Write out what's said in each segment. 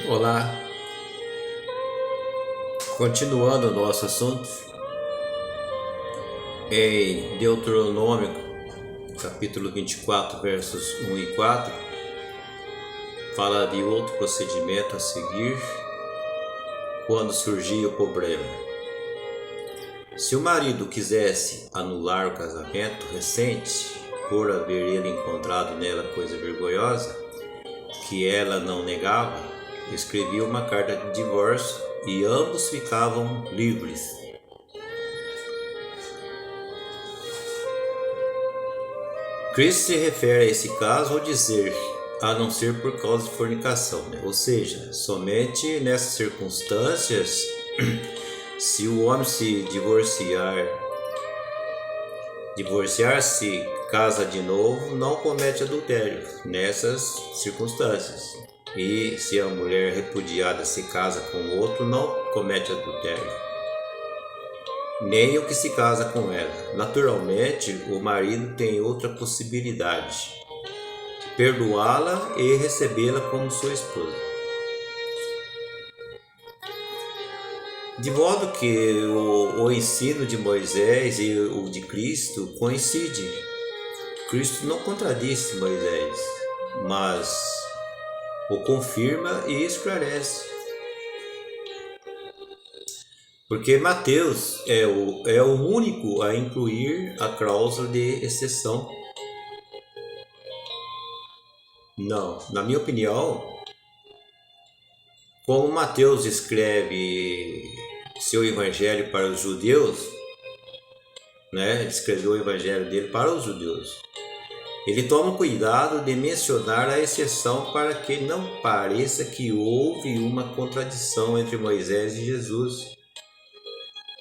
Olá, continuando o nosso assunto, em Deuteronômio, capítulo 24, versos 1 e 4, fala de outro procedimento a seguir quando surgia o problema. Se o marido quisesse anular o casamento recente, por haver ele encontrado nela coisa vergonhosa, que ela não negava, escrevia uma carta de divórcio e ambos ficavam livres. Cristo se refere a esse caso ao dizer, a não ser por causa de fornicação, ou seja, somente nessas circunstâncias, se o homem se divorciar-se, casa de novo, não comete adultério nessas circunstâncias. E se a mulher repudiada se casa com outro, não comete adultério, nem o que se casa com ela. Naturalmente, o marido tem outra possibilidade: perdoá-la e recebê-la como sua esposa. De modo que o ensino de Moisés e o de Cristo coincidem. Cristo não contradiz Moisés, mas o confirma e esclarece. Porque Mateus é o único a incluir a cláusula de exceção. Não, na minha opinião, como Mateus escreve seu evangelho para os judeus, ele escreveu o evangelho dele para os judeus, ele toma cuidado de mencionar a exceção para que não pareça que houve uma contradição entre Moisés e Jesus.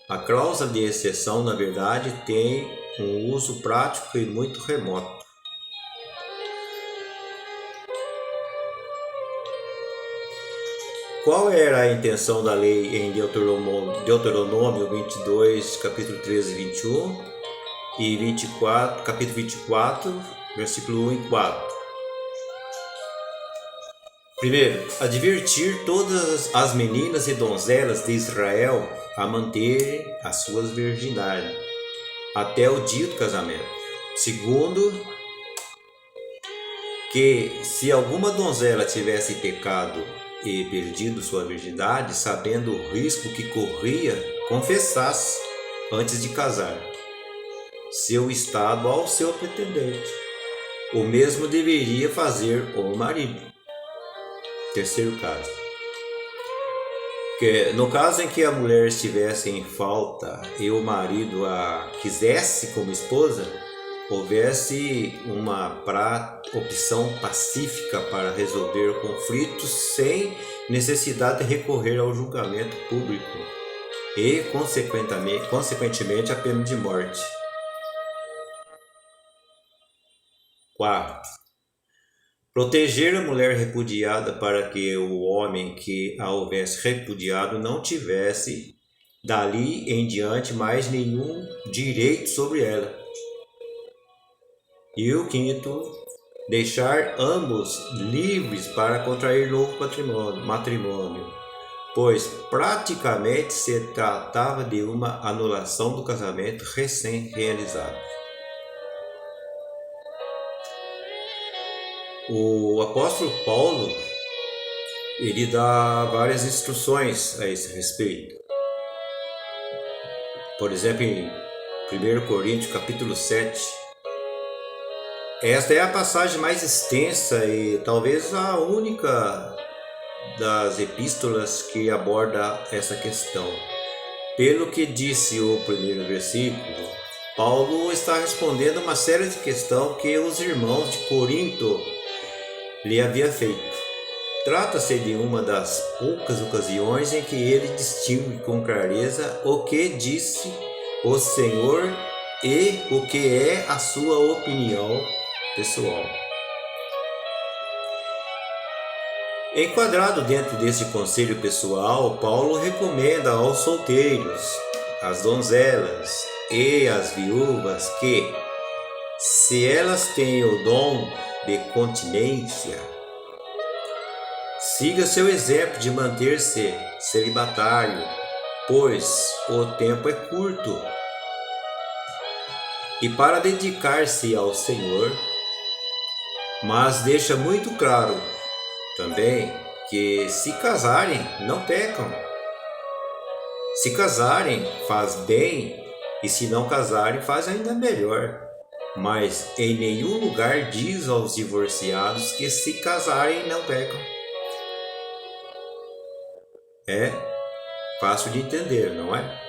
A cláusula de exceção, na verdade, tem um uso prático e muito remoto. Qual era a intenção da lei em Deuteronômio 22, capítulo 13 e 21 e 24, capítulo 24, versículo 1 e 4? Primeiro, advertir todas as meninas e donzelas de Israel a manterem as suas virgindades até o dia do casamento. Segundo, que se alguma donzela tivesse pecado e perdido sua virgindade, sabendo o risco que corria, confessasse antes de casar seu estado ao seu pretendente. O mesmo deveria fazer o marido. Terceiro caso, que no caso em que a mulher estivesse em falta e o marido a quisesse como esposa, houvesse uma opção pacífica para resolver o conflito sem necessidade de recorrer ao julgamento público e, consequentemente, a pena de morte. Quarto, proteger a mulher repudiada para que o homem que a houvesse repudiado não tivesse, dali em diante, mais nenhum direito sobre ela. E o quinto, deixar ambos livres para contrair novo matrimônio, pois praticamente se tratava de uma anulação do casamento recém-realizado. O apóstolo Paulo, ele dá várias instruções a esse respeito. Por exemplo, em 1 Coríntios capítulo 7, esta é a passagem mais extensa e talvez a única das epístolas que aborda essa questão. Pelo que disse o primeiro versículo, Paulo está respondendo uma série de questões que os irmãos de Corinto lhe havia feito. Trata-se de uma das poucas ocasiões em que ele distingue com clareza o que disse o Senhor e o que é a sua opinião pessoal. Enquadrado dentro deste conselho pessoal, Paulo recomenda aos solteiros, às donzelas e às viúvas que, Se elas têm o dom de continência, siga seu exemplo de manter-se celibatário, pois o tempo é curto. E para dedicar-se ao Senhor, mas deixa muito claro também que se casarem, não pecam. Se casarem, faz bem, e se não casarem, faz ainda melhor. Mas em nenhum lugar diz aos divorciados que se casarem não pecam. É fácil de entender, não é?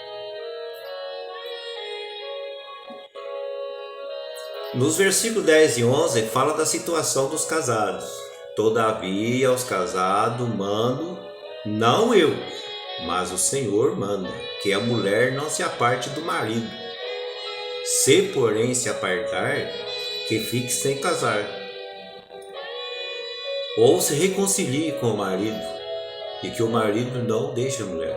Nos versículos 10 e 11 fala da situação dos casados. Todavia aos casados mando, não eu, mas o Senhor manda, que a mulher não se aparte do marido. Se porém se apartar, que fique sem casar. Ou se reconcilie com o marido, e que o marido não deixe a mulher.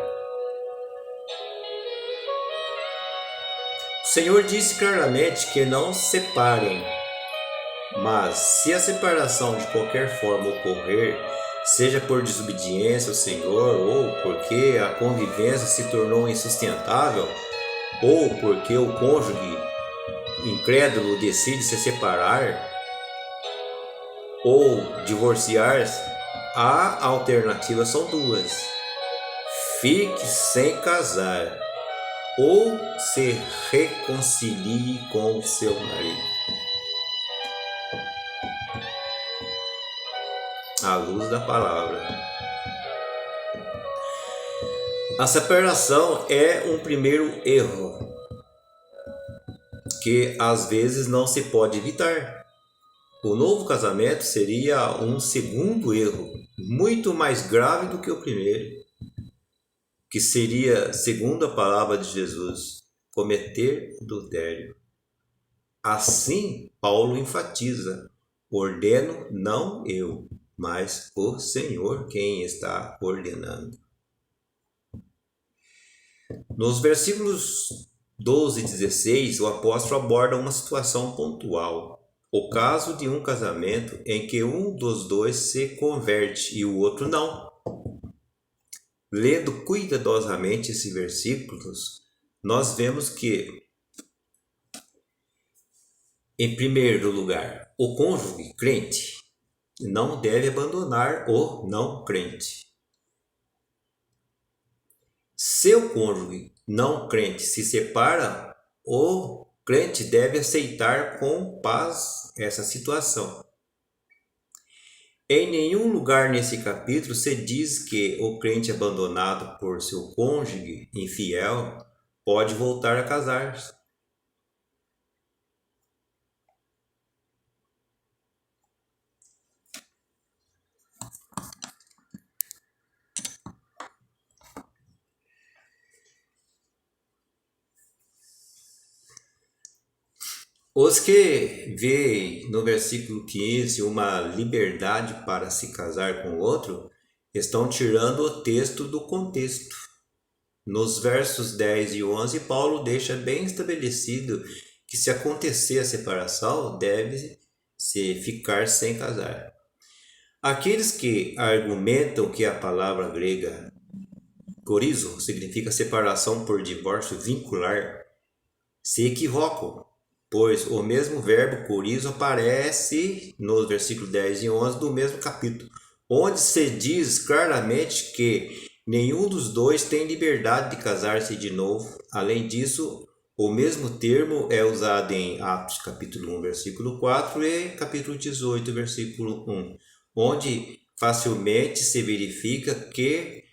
O Senhor disse claramente que não se separem, mas se a separação de qualquer forma ocorrer, seja por desobediência ao Senhor, ou porque a convivência se tornou insustentável, ou porque o cônjuge incrédulo decide se separar ou divorciar-se, a alternativa são duas: fique sem casar ou se reconcilie com o seu marido. À luz da palavra. A separação é um primeiro erro que às vezes não se pode evitar. O novo casamento seria um segundo erro, muito mais grave do que o primeiro, que seria, segundo a palavra de Jesus, cometer adultério. Assim, Paulo enfatiza: ordeno não eu, mas o Senhor quem está ordenando. Nos versículos 12 e 16, o apóstolo aborda uma situação pontual. O caso de um casamento em que um dos dois se converte e o outro não. Lendo cuidadosamente esses versículos, nós vemos que, em primeiro lugar, o cônjuge crente não deve abandonar o não crente. Se o cônjuge não crente se separa, o crente deve aceitar com paz essa situação. Em nenhum lugar nesse capítulo se diz que o crente abandonado por seu cônjuge infiel pode voltar a casar-se. Os que veem no versículo 15 uma liberdade para se casar com o outro, estão tirando o texto do contexto. Nos versos 10 e 11, Paulo deixa bem estabelecido que se acontecer a separação, deve-se ficar sem casar. Aqueles que argumentam que a palavra grega chorizo significa separação por divórcio vincular, se equivocam, pois o mesmo verbo chorizo aparece nos versículos 10 e 11 do mesmo capítulo, onde se diz claramente que nenhum dos dois tem liberdade de casar-se de novo. Além disso, o mesmo termo é usado em Atos capítulo 1, versículo 4 e capítulo 18, versículo 1, onde facilmente se verifica que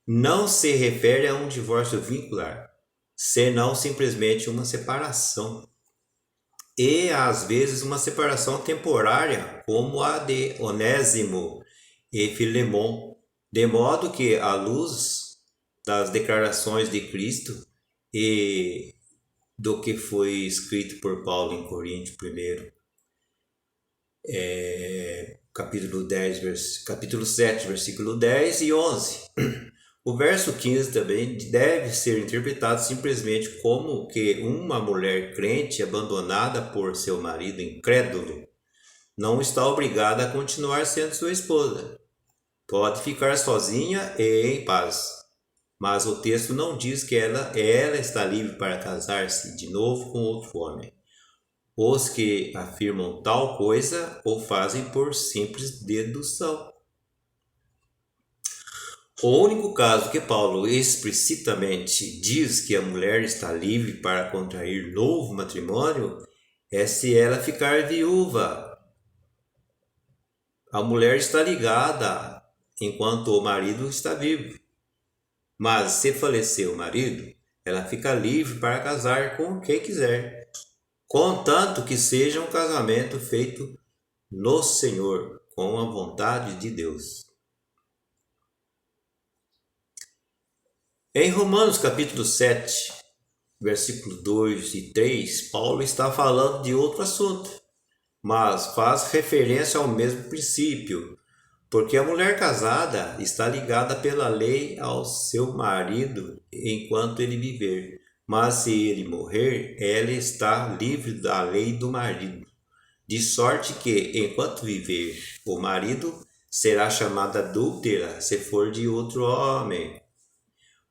não se refere a um divórcio vincular, senão simplesmente uma separação. E às vezes uma separação temporária, como a de Onésimo e Filemon, de modo que, à luz das declarações de Cristo e do que foi escrito por Paulo em Coríntios 1, capítulo 7, versículo 10 e 11, O verso 15 também deve ser interpretado simplesmente como que uma mulher crente abandonada por seu marido incrédulo não está obrigada a continuar sendo sua esposa. Pode ficar sozinha e em paz. Mas o texto não diz que ela está livre para casar-se de novo com outro homem. Os que afirmam tal coisa o fazem por simples dedução. O único caso que Paulo explicitamente diz que a mulher está livre para contrair novo matrimônio é se ela ficar viúva. A mulher está ligada enquanto o marido está vivo. Mas se falecer o marido, ela fica livre para casar com quem quiser, contanto que seja um casamento feito no Senhor, com a vontade de Deus. Em Romanos capítulo 7, versículos 2 e 3, Paulo está falando de outro assunto, mas faz referência ao mesmo princípio, porque a mulher casada está ligada pela lei ao seu marido enquanto ele viver, mas se ele morrer, ela está livre da lei do marido, de sorte que, enquanto viver, o marido será chamada adúltera se for de outro homem.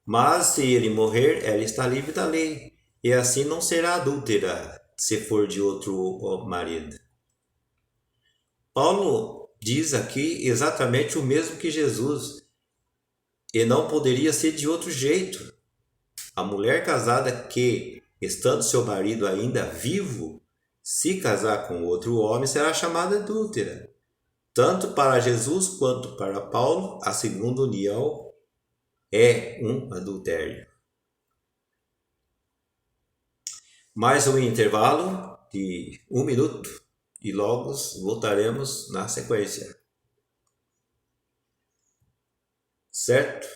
Mas se ele morrer, ela está livre da lei, e assim não será adúltera se for de outro marido. Paulo diz aqui exatamente o mesmo que Jesus, e não poderia ser de outro jeito. A mulher casada que, estando seu marido ainda vivo, se casar com outro homem, será chamada adúltera. Tanto para Jesus quanto para Paulo, a segunda união é um adultério. Mais um intervalo de 1 minuto e logo voltaremos na sequência. Certo?